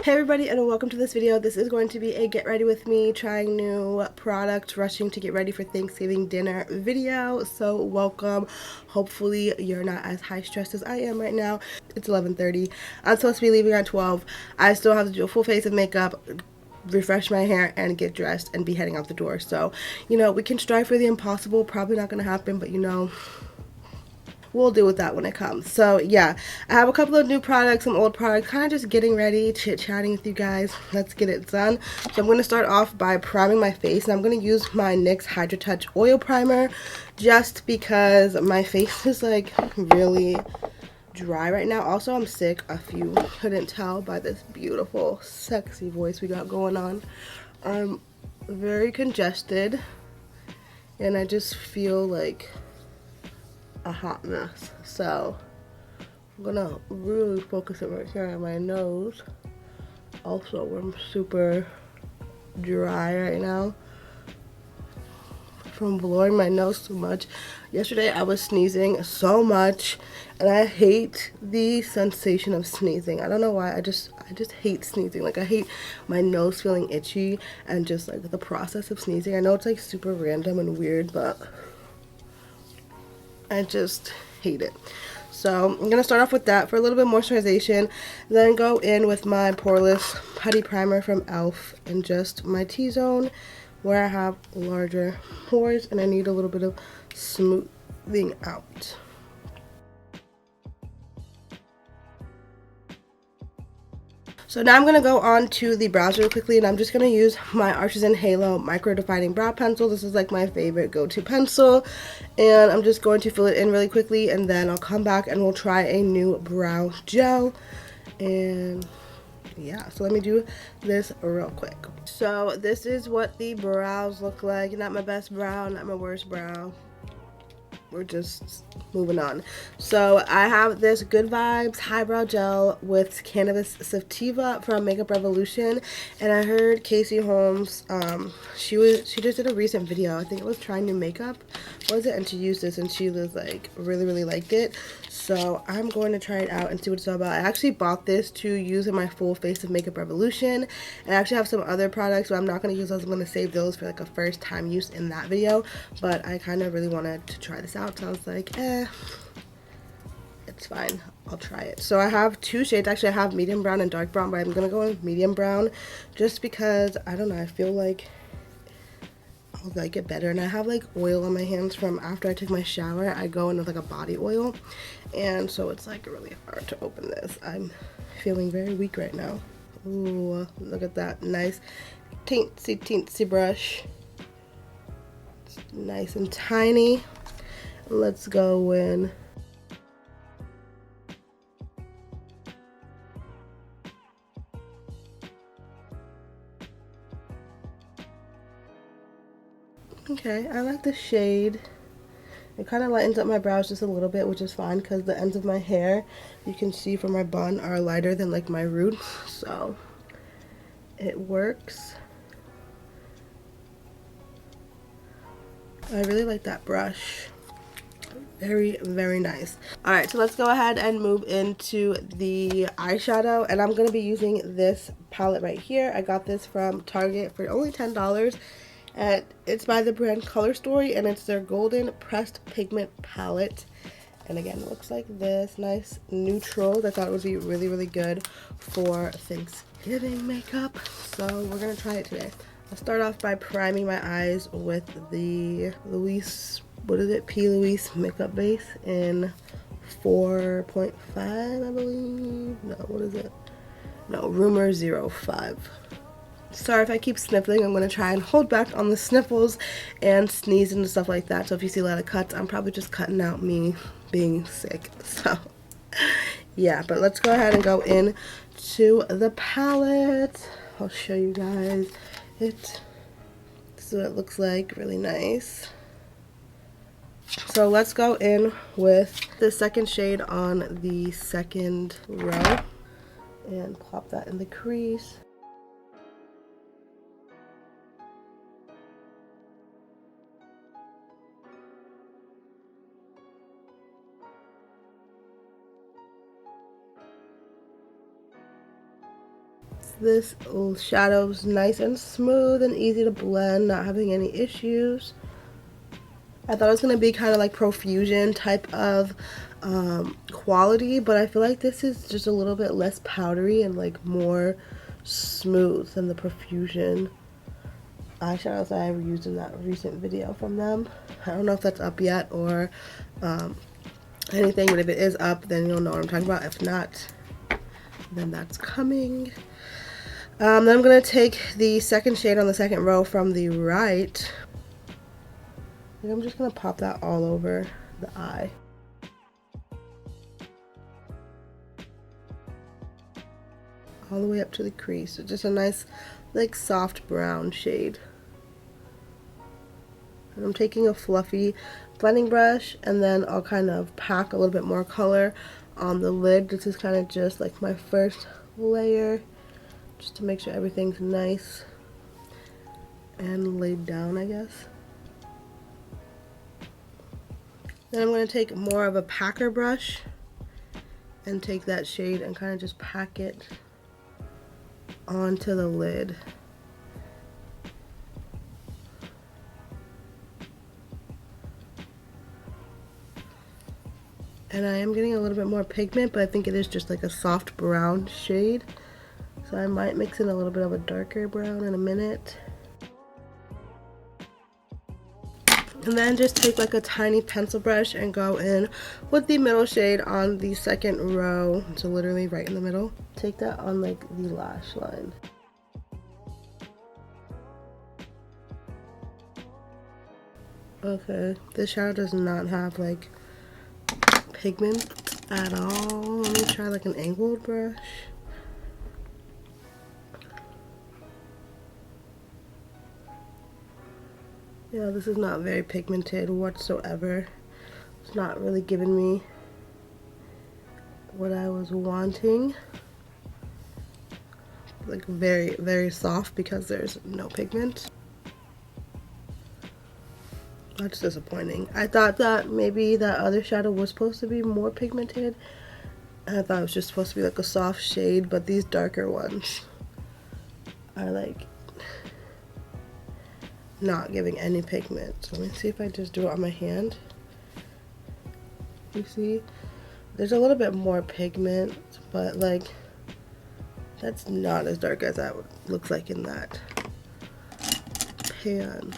Hey everybody, and welcome to this video. This is going to be a get ready with me, trying new products, rushing to get ready for Thanksgiving dinner video. So welcome. Hopefully you're not as high stressed as I am right now. It's 11:30. I'm supposed to be leaving at 12. I still have to do a full face of makeup, refresh my hair, and get dressed and be heading out the door. So, you know, we can strive for the impossible. Probably not going to happen, but you know, we'll deal with that when it comes. So yeah, I have a couple of new products, some old products, kind of just getting ready, chit-chatting with you guys. Let's get it done. So I'm going to start off by priming my face, and I'm going to use my NYX Hydra Touch Oil Primer just because my face is like really dry right now. Also, I'm sick, if you couldn't tell by this beautiful, sexy voice we got going on. I'm very congested, and I just feel like a hot mess. So I'm gonna really focus it right here on my nose. Also, I'm super dry right now from blowing my nose so much. Yesterday I was sneezing so much, and I hate the sensation of sneezing. I don't know why. I just hate sneezing. Like, I hate my nose feeling itchy and just like the process of sneezing. I know it's like super random and weird, but I just hate it. So I'm going to start off with that for a little bit of moisturization, then go in with my Poreless Putty Primer from e.l.f. in just my T-zone where I have larger pores and I need a little bit of smoothing out. So now I'm going to go on to the brows real quickly, and I'm just going to use my Artisan Halo Micro Defining Brow Pencil. This is like my favorite go-to pencil, and I'm just going to fill it in really quickly, and then I'll come back and we'll try a new brow gel. And yeah, so let me do this real quick. So this is what the brows look like. Not my best brow, not my worst brow. We're just moving on. So I have this Good Vibes Highbrow Gel with Cannabis Sativa from Makeup Revolution, and I heard Casey Holmes, she just did a recent video. I think it was trying new makeup, was it? And she used this and she was like really liked it. So I'm going to try it out and see what it's all about. I actually bought this to use in my full face of Makeup Revolution, and I actually have some other products, but I'm not going to use those. I'm going to save those for like a first time use in that video, but I kind of really wanted to try this out, so I was like, it's fine, I'll try it. So I have two shades. Actually, I have medium brown and dark brown, but I'm going to go with medium brown just because, I don't know, I feel like I'll like it better. And I have like oil on my hands from after I took my shower. I go in with like a body oil, and so it's like really hard to open this. I'm feeling very weak right now. Ooh, look at that nice teensy brush. It's nice and tiny. Let's go in. Okay, I like the shade. It kind of lightens up my brows just a little bit, which is fine because the ends of my hair, you can see from my bun, are lighter than like my roots, so it works. I really like that brush. Very nice. Alright, so let's go ahead and move into the eyeshadow, and I'm going to be using this palette right here. I got this from Target for only $10. And it's by the brand Color Story, and it's their Golden Pressed Pigment Palette. And again, it looks like this. Nice neutral. I thought it would be really good for Thanksgiving makeup. So we're going to try it today. I'll start off by priming my eyes with the Louise, what is it? P.Louise makeup base in 4.5, I believe. No, what is it? No, Rumour 05. Sorry if I keep sniffling. I'm going to try and hold back on the sniffles and sneeze and stuff like that. So if you see a lot of cuts, I'm probably just cutting out me being sick. So yeah, but let's go ahead and go in to the palette. I'll show you guys it. This is what it looks like. Really nice. So let's go in with the second shade on the second row and pop that in the crease. This shadow's nice and smooth and easy to blend, not having any issues. I thought it was going to be kind of like profusion type of quality, but I feel like this is just a little bit less powdery and like more smooth than the profusion eyeshadows that I used in that recent video from them. I don't know if that's up yet or anything, but if it is up, then you'll know what I'm talking about. If not, then that's coming. Then I'm going to take the second shade on the second row from the right. And I'm just going to pop that all over the eye. All the way up to the crease. It's just a nice, like, soft brown shade. And I'm taking a fluffy blending brush, and then I'll kind of pack a little bit more color on the lid. This is kind of just like my first layer, just to make sure everything's nice and laid down, I guess. Then I'm going to take more of a packer brush and take that shade and kind of just pack it onto the lid. And I am getting a little bit more pigment, but I think it is just like a soft brown shade. So I might mix in a little bit of a darker brown in a minute. And then just take like a tiny pencil brush and go in with the middle shade on the second row. So literally right in the middle. Take that on like the lash line. Okay, this shadow does not have like pigment at all. Let me try like an angled brush. Yeah, this is not very pigmented whatsoever. It's not really giving me what I was wanting. Like very, very soft because there's no pigment. That's disappointing. I thought that maybe that other shadow was supposed to be more pigmented. And I thought it was just supposed to be like a soft shade, but these darker ones are like not giving any pigment. So let me see if I just do it on my hand. You see, there's a little bit more pigment, but like that's not as dark as that looks like in that pan.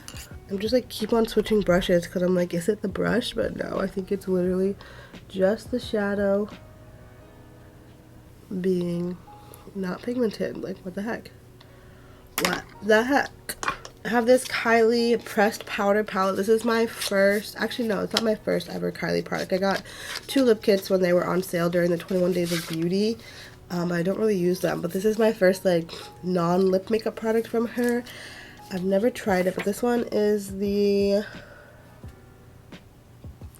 I'm just like keep on switching brushes because I'm like, is it the brush? But no, I think it's literally just the shadow being not pigmented. Like, what the heck? What the heck? I have this Kylie pressed powder palette. This is my first, actually no, it's not my first ever Kylie product. I got 2 lip kits when they were on sale during the 21 Days of Beauty. I don't really use them, but this is my first like non-lip makeup product from her. I've never tried it, but this one is the,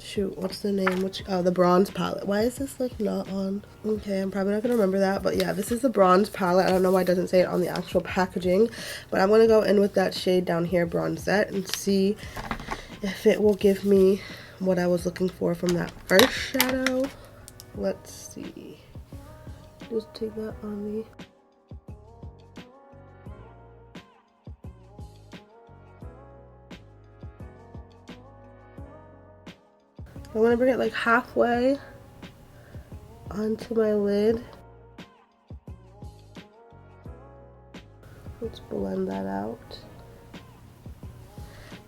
shoot, what's the name? Oh, the bronze palette. Why is this like not on? Okay, I'm probably not gonna remember that, but yeah, this is the bronze palette. I don't know why it doesn't say it on the actual packaging, but I'm gonna go in with that shade down here, Bronzette, and see if it will give me what I was looking for from that first shadow. Let's see. Just take that on me. I'm gonna bring it like halfway onto my lid. Let's blend that out.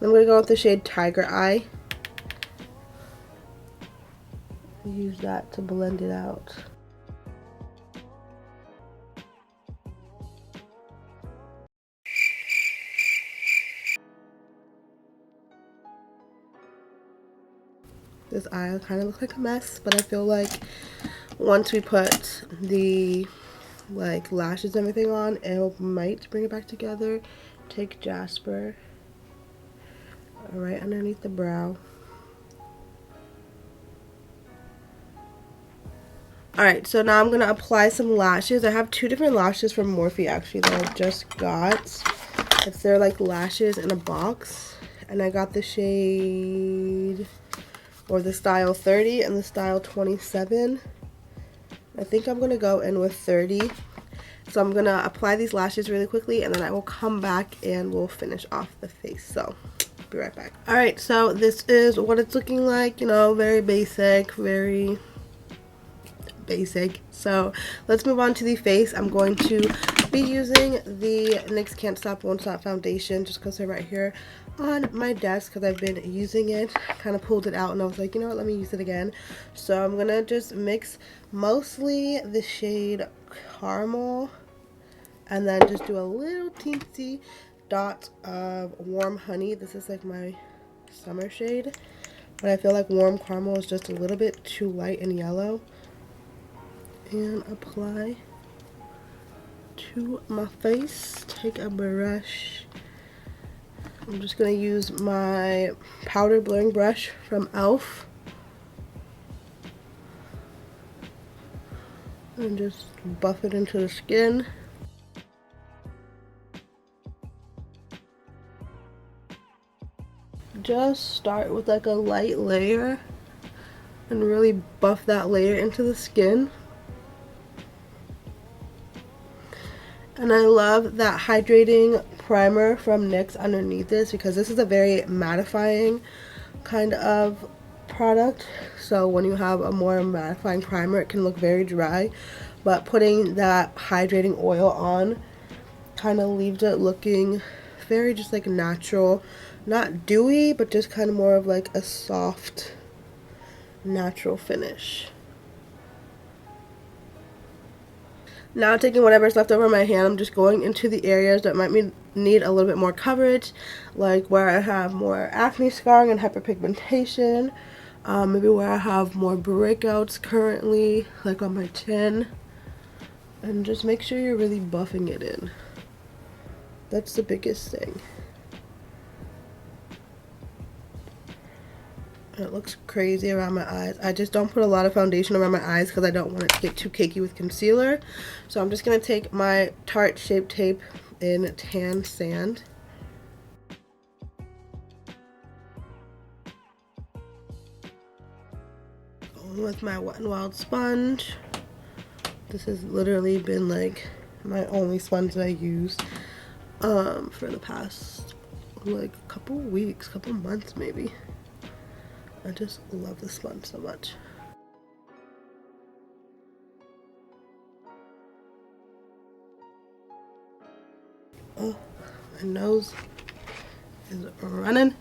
I'm gonna go with the shade Tiger Eye. Use that to blend it out. This eye kind of looks like a mess, but I feel like once we put the like lashes and everything on, it might bring it back together. Take Jasper right underneath the brow. Alright, so now I'm going to apply some lashes. I have 2 different lashes from Morphe actually that I just got. It's their like lashes in a box. And I got the shade, or the style 30 and the style 27. I think I'm going to go in with 30. So I'm gonna apply these lashes really quickly, and then I will come back and we'll finish off the face. So be right back. Alright, so this is what it's looking like, you know, very basic, very basic. So let's move on to the face. I'm going to be using the NYX Can't Stop Won't Stop foundation, just because they're right here on my desk, because I've been using it. Kind of pulled it out and I was like, you know what, let me use it again. So I'm gonna just mix mostly the shade Caramel, and then just do a little teensy dot of Warm Honey. This is like my summer shade, but I feel like Warm Caramel is just a little bit too light and yellow. And apply to my face. Take a brush. I'm just going to use my powder blurring brush from e.l.f. and just buff it into the skin. Just start with like a light layer and really buff that layer into the skin. And I love that hydrating primer from NYX underneath this, because this is a very mattifying kind of product. So when you have a more mattifying primer, it can look very dry. But putting that hydrating oil on kind of leaves it looking very just like natural. Not dewy, but just kind of more of like a soft, natural finish. Now taking whatever's left over my hand, I'm just going into the areas that might need a little bit more coverage, like where I have more acne scarring and hyperpigmentation, maybe where I have more breakouts currently, like on my chin, and just make sure you're really buffing it in. That's the biggest thing. It looks crazy around my eyes. I just don't put a lot of foundation around my eyes because I don't want it to get too cakey with concealer. So I'm just going to take my Tarte Shape Tape in Tan Sand. Going with my Wet n Wild sponge. This has literally been like my only sponge that I use for the past like couple weeks, couple months maybe. I just love this sponge so much. Oh, my nose is running.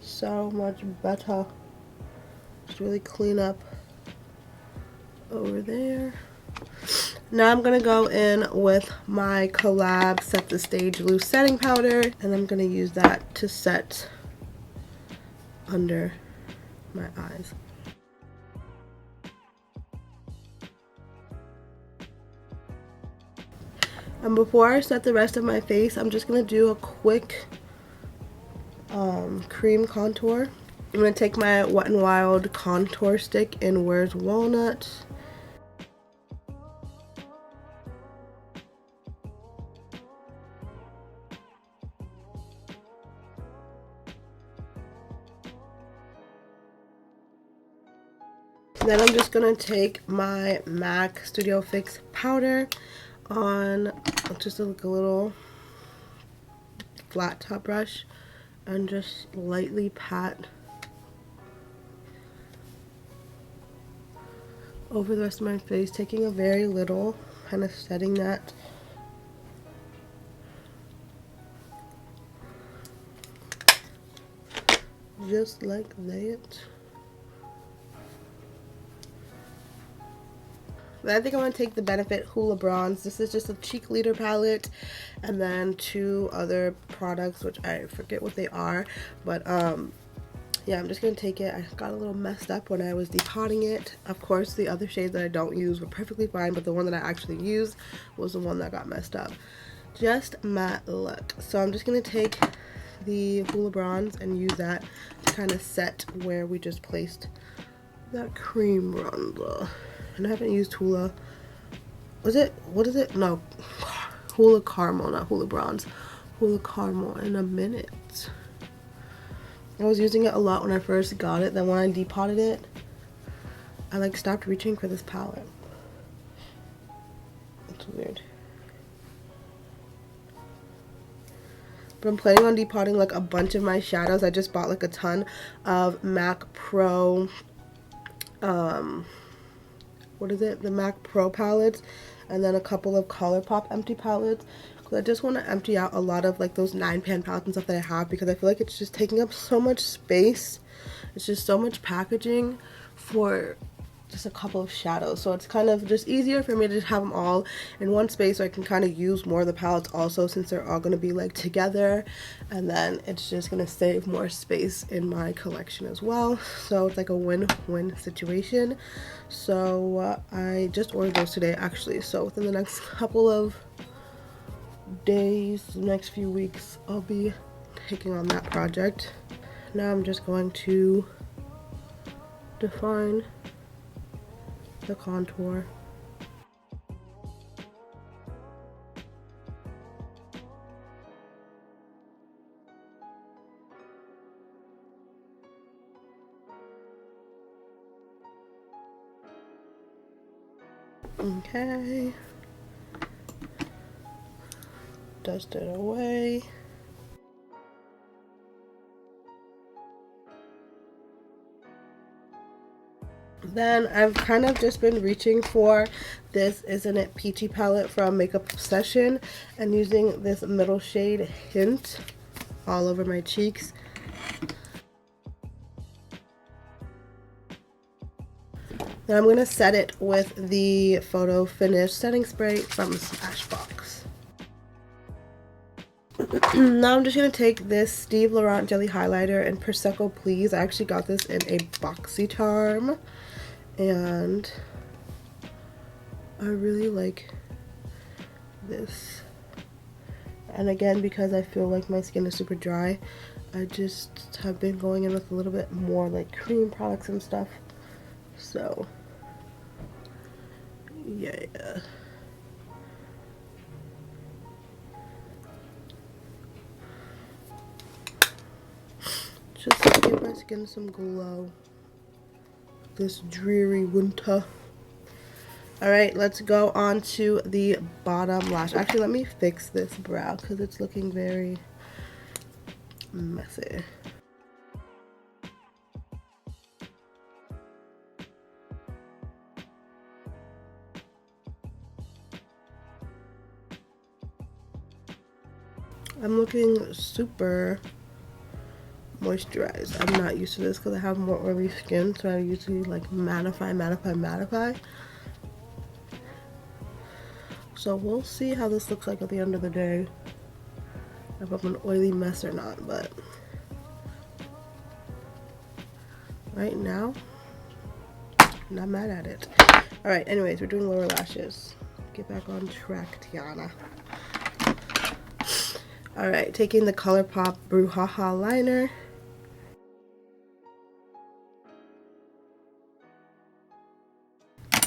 So much better. Just really clean up over there. Now I'm going to go in with my Col-lab Set the Stage Loose Setting Powder, and I'm going to use that to set under my eyes. And before I set the rest of my face, I'm just going to do a quick cream contour. I'm going to take my Wet n Wild contour stick in Where's Walnut. Then I'm just going to take my MAC Studio Fix powder on just a little flat top brush and just lightly pat over the rest of my face, taking a very little, kind of setting that. Just like that. But I think I'm going to take the Benefit Hoola Bronze. This is just a cheek leader palette, and then two other products, which I forget what they are. But yeah, I'm just going to take it. I got a little messed up when I was depotting it. Of course, the other shades that I don't use were perfectly fine, but the one that I actually used was the one that got messed up. Just my luck. So I'm just going to take the Hoola Bronze and use that to kind of set where we just placed that cream bronzer. And I haven't used Hoola. Was it? What is it? No. Hoola Caramel, not Hoola Bronze. Hoola Caramel in a minute. I was using it a lot when I first got it. Then when I depotted it, I like stopped reaching for this palette. It's weird. But I'm planning on depotting like a bunch of my shadows. I just bought like a ton of MAC Pro, what is it? The MAC Pro palettes, and then a couple of ColourPop empty palettes. Because I just want to empty out a lot of like those 9-pan palettes and stuff that I have, because I feel like it's just taking up so much space. It's just so much packaging for just a couple of shadows, so it's kind of just easier for me to just have them all in one space, so I can kind of use more of the palettes also, since they're all going to be like together, and then it's just going to save more space in my collection as well. So it's like a win-win situation. So I just ordered those today actually, so within the next couple of days, the next few weeks, I'll be taking on that project. Now I'm just going to define the contour. Okay. Dust it away. Then I've kind of just been reaching for this Isn't It Peachy palette from Makeup Obsession, and using this middle shade Hint all over my cheeks. Then I'm going to set it with the Photo Finish setting spray from Smashbox. Now I'm just going to take this Steve Laurent Jelly Highlighter in Prosecco Please. I actually got this in a BoxyCharm, and I really like this. And again, because I feel like my skin is super dry, I just have been going in with a little bit more like cream products and stuff. So yeah. Just to give my skin some glow this dreary winter. Alright, let's go on to the bottom lash. Actually, let me fix this brow because it's looking very messy. I'm looking super moisturized. I'm not used to this because I have more oily skin, so I usually like mattify. So we'll see how this looks like at the end of the day, if I'm an oily mess or not, but right now, I'm not mad at it. Alright, anyways, we're doing lower lashes. Get back on track, Tiana. Alright, taking the ColourPop Brouhaha liner.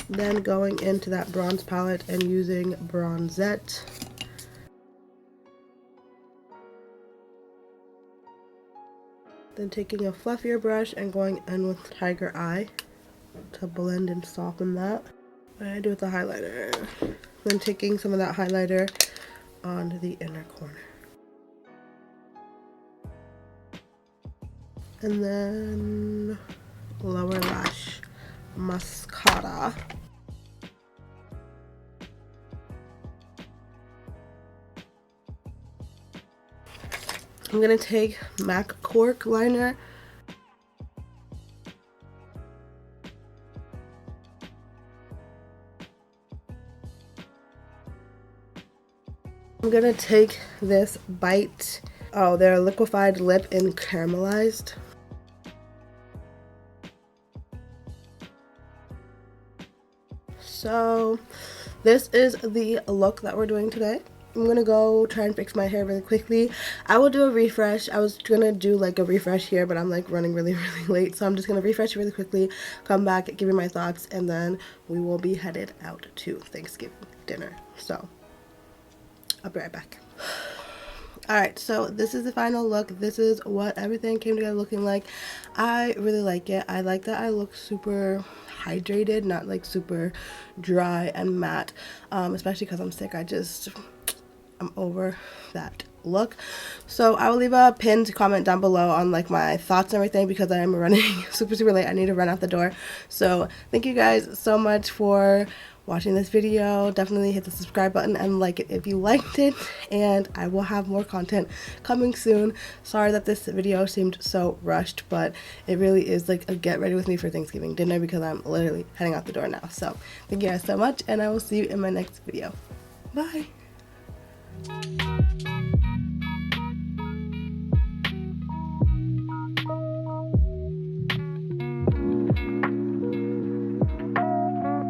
Then going into that bronze palette and using Bronzette. Then taking a fluffier brush and going in with Tiger Eye to blend and soften that. What I do with the highlighter. Then taking some of that highlighter on the inner corner. And then lower lash mascara. I'm gonna take MAC Cork liner. I'm gonna take this Bite, oh, their liquefied lip in caramelized. So this is the look that we're doing today. I'm gonna go try and fix my hair really quickly. I will do a refresh. I was gonna do like a refresh here, but I'm like running really late, so I'm just gonna refresh really quickly, come back, give you my thoughts, and then we will be headed out to Thanksgiving dinner. So I'll be right back. Alright, so this is the final look. This is what everything came together looking like. I really like it. I like that I look super hydrated, not like super dry and matte, especially because I'm sick. I'm over that look. So I will leave a pinned comment down below on like my thoughts and everything, because I am running super late. I need to run out the door. So thank you guys so much for watching this video. Definitely hit the subscribe button and like it if you liked it, and I will have more content coming soon. Sorry that this video seemed so rushed, but it really is like a get ready with me for Thanksgiving dinner, because I'm literally heading out the door now. So thank you guys so much, and I will see you in my next video. Bye.